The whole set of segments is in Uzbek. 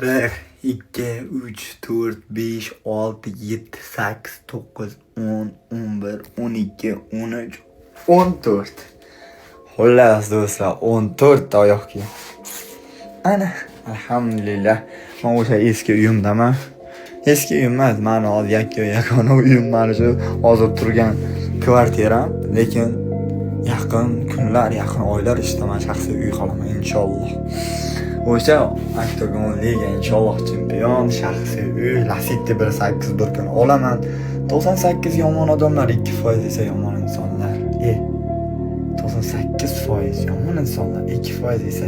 1, 2, 3, 4, 5, 6, 7, 8, 9, 10, 11, 12, 13, 14. Xullas do'stlar, 14 ta oyoq kiyim. Ana, alhamdulillah. Men o'sha eski uyimdaman. Eski uyim emas, meni hozir yagona uyim mana shu hozir turgan kvartiram, lekin yaqin kunlar, yaqin oylar ishtaman shaxsiy uy qolaman inshaalloh. O'sha Octagon Liga inshaalloh chempion, shaxsiy uy, Lacetti 1.8 bir kun olaman. 98 yomon odamlar, 2% esa yomon insonlar. 98% yomon insonlar, 2% esa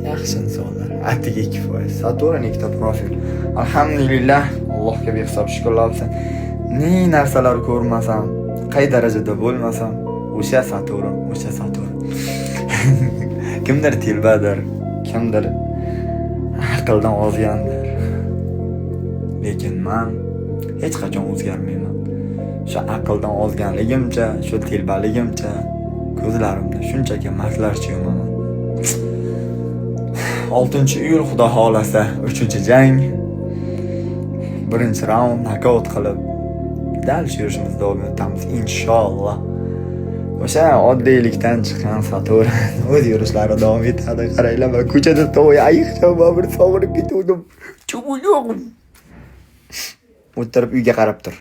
yaxshi insonlar. Atiga 2%. Saturn ikkita profil. Alhamdulillah, Allohga behisob shukrlar olsin. Ne narsalar ko'rmasam, qay darajada bo'lmasam, o'sha Saturn. Kimdir telbadir, kimdir aqldan ozgandir. Lekin men hech qachon o'zgarmayman. Shu aqldan ozganligimcha, shu telbaligimcha ko'zlarimda shunchaki mardlarcha yumaman. 6-iyul xudo xolasa 3-jang. 1-raund nokaut qilib dal shu yurishimizni davom etamiz inshaalloh. O'sha oddiylikdan chiqqan Saturn o'z yurishlari davom etadi. Qaranglar, men ko'chada to'y ayiqcha bir sovurib ketdim. Cho'g'im. O'tirib uyga qarab tur.